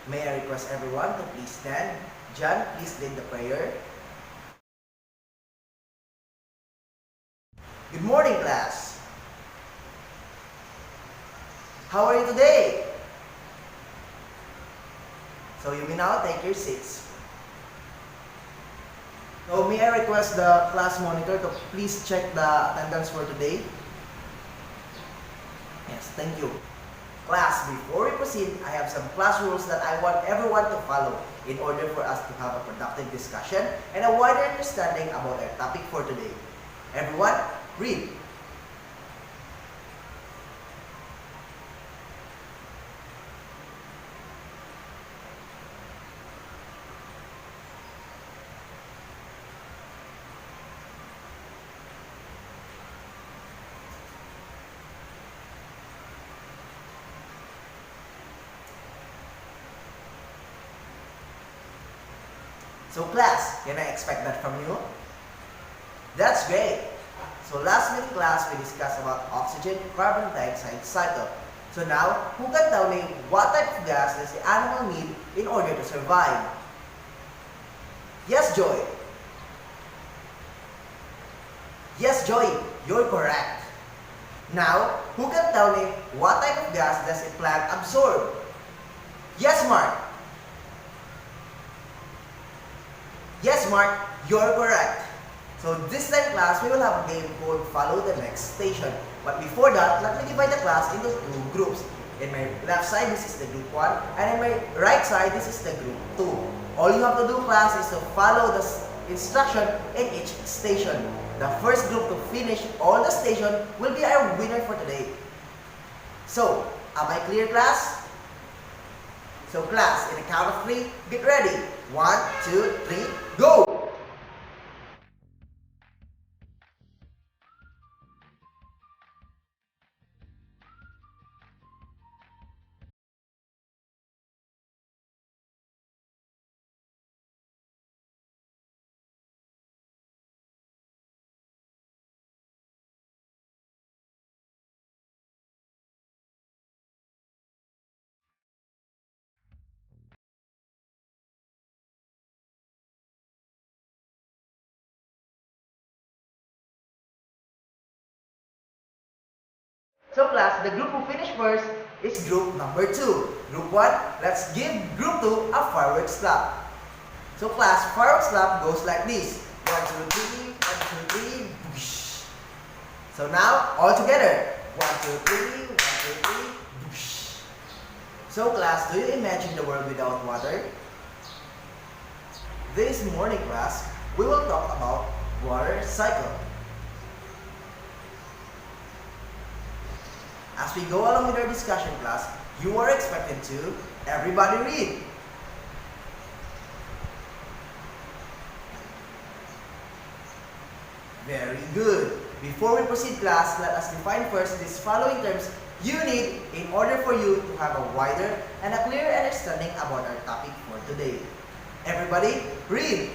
May I request everyone to please stand. John, please lead the prayer. Good morning, class. How are you today? So you may now take your seats. So may I request the class monitor to please check the attendance for today? Yes, thank you. Class, before we proceed, I have some class rules that I want everyone to follow in order for us to have a productive discussion and a wider understanding about our topic for today. Everyone, read. So class, can I expect that from you? That's great. So last week class, we discussed about oxygen carbon dioxide cycle. So now, who can tell me what type of gas does the animal need in order to survive? Yes, Joy. Yes, Joy, you're correct. Now, who can tell me what type of gas does a plant absorb? Yes, Mark. Yes, Mark, you're correct. So this time, class, we will have a game called Follow the Next Station. But before that, let me divide the class into two groups. In my left side, this is the group 1, and in my right side, this is the group 2. All you have to do, class, is to follow the instruction in each station. The first group to finish all the station will be our winner for today. So, am I clear, class? So class, in a count of 3, get ready. 1, 2, 3, go! So class, the group who finished first is group number 2. Group 1, let's give group 2 a fireworks clap. So class, fireworks clap goes like this. 1, 2, 3, 1, 2, 3, whoosh. So now, all together. 1, 2, 3, 1, 2, 3, whoosh. So class, do you imagine the world without water? This morning class, we will talk about water cycle. As we go along with our discussion, class, you are expected to everybody read. Very good. Before we proceed, class, let us define first these following terms you need in order for you to have a wider and a clearer understanding about our topic for today. Everybody, read.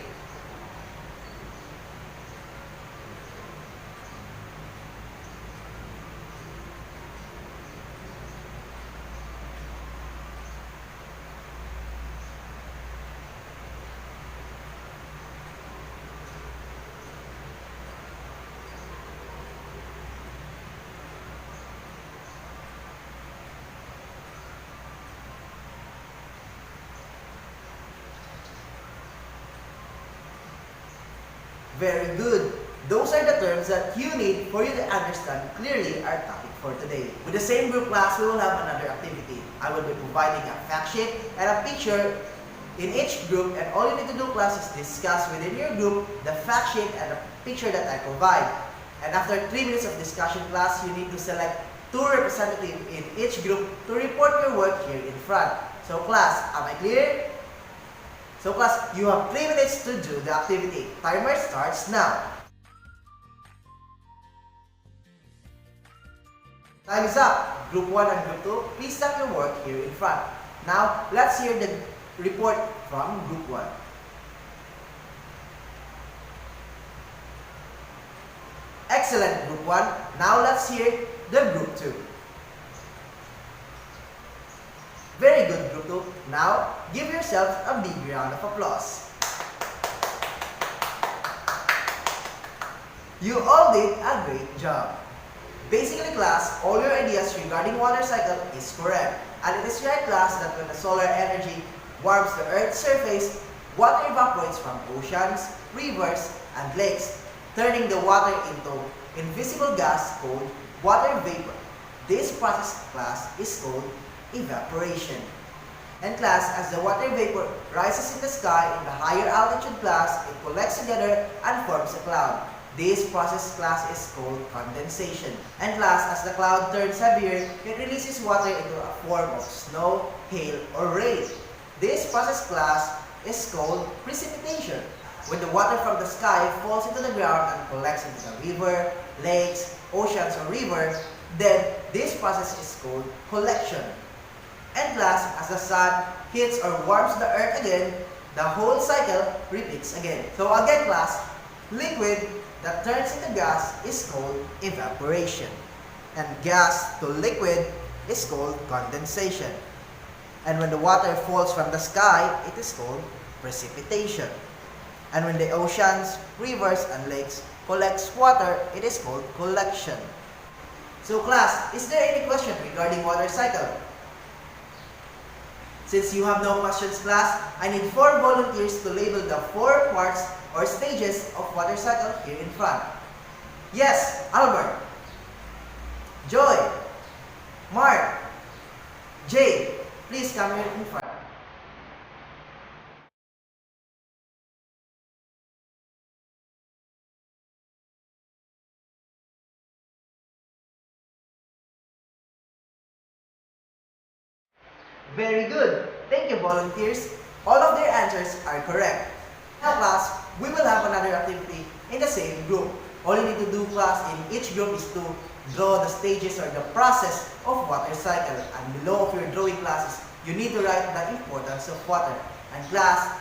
Very good. Those are the terms that you need for you to understand clearly our topic for today. With the same group, class, we will have another activity. I will be providing a fact sheet and a picture in each group, and all you need to do, class, is discuss within your group the fact sheet and the picture that I provide. And after 3 minutes of discussion, class, you need to select 2 representatives in each group to report your work here in front. So class, am I clear? So class, you have 3 minutes to do the activity. Timer starts now. Time is up. Group 1 and Group 2, please stop your work here in front. Now, let's hear the report from Group 1. Excellent, Group 1. Now, let's hear the Group 2. Very good, Group 2. Now, give yourself a big round of applause. You all did a great job. Basically class, all your ideas regarding water cycle is correct. And it is right class that when the solar energy warms the Earth's surface, water evaporates from oceans, rivers, and lakes, turning the water into invisible gas called water vapor. This process class is called evaporation. And class, as the water vapor rises in the sky in the higher altitude class, it collects together and forms a cloud. This process class is called condensation. And class, as the cloud turns heavier, it releases water into a form of snow, hail, or rain. This process class is called precipitation. When the water from the sky falls into the ground and collects into the river, lakes, oceans, or river, then this process is called collection. And class, as the sun hits or warms the earth again, the whole cycle repeats again. So again class, liquid that turns into gas is called evaporation. And gas to liquid is called condensation. And when the water falls from the sky, it is called precipitation. And when the oceans, rivers, and lakes collects water, it is called collection. So class, is there any question regarding water cycle? Since you have no questions class, I need 4 volunteers to label the 4 parts or stages of water cycle here in front. Yes, Albert, Joy, Mark, Jay, please come here in front. Very good. Thank you, volunteers. All of their answers are correct. Now class, we will have another activity in the same group. All you need to do class in each group is to draw the stages or the process of water cycle. And below of your drawing classes, you need to write the importance of water. And class,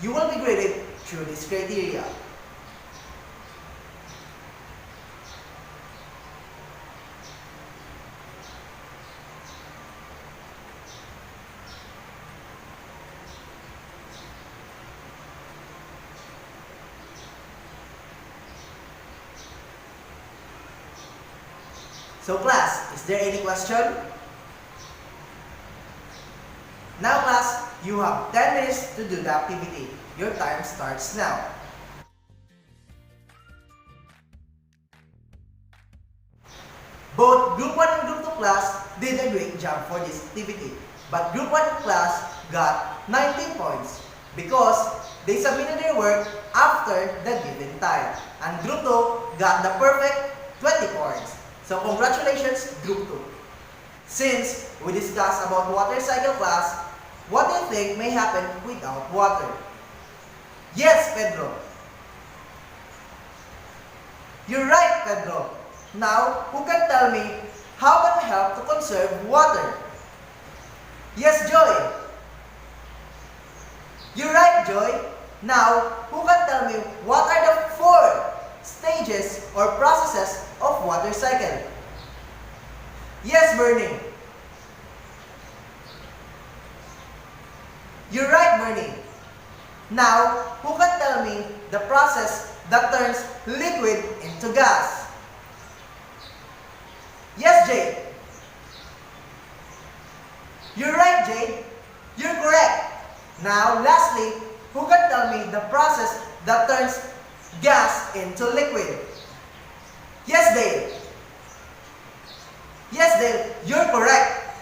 you will be graded through this criteria. So class, is there any question? Now class, you have 10 minutes to do the activity. Your time starts now. Both Group 1 and Group 2 class did a great job for this activity. But Group 1 class got 19 points because they submitted their work after the given time. And Group 2 got the perfect 20 points. So congratulations, Group 2. Since we discussed about water cycle class, what do you think may happen without water? Yes, Pedro. You're right, Pedro. Now, who can tell me how can we help to conserve water? Yes, Joy. You're right, Joy. Now, who can tell me what are the 4 stages or processes of water cycle? Yes, Bernie. You're right, Bernie. Now, who can tell me the process that turns liquid into gas? Yes, Jade. You're right, Jade. You're correct. Now, lastly, who can tell me the process that turns gas into liquid? Yes, Dale. Yes, Dale, you're correct.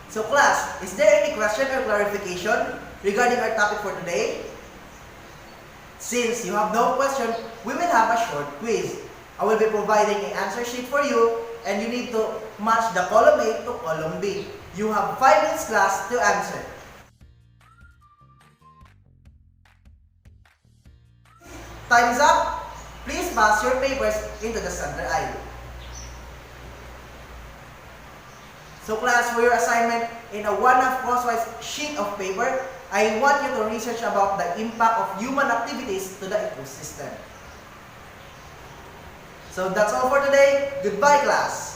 So class, is there any question or clarification regarding our topic for today? Since you have no question, we will have a short quiz. I will be providing an answer sheet for you and you need to match the column A to column B. You have 5 minutes class to answer. Time's up. Please pass your papers into the center aisle. So class, for your assignment, in a 1/2 crosswise sheet of paper, I want you to research about the impact of human activities to the ecosystem. So that's all for today. Goodbye, class.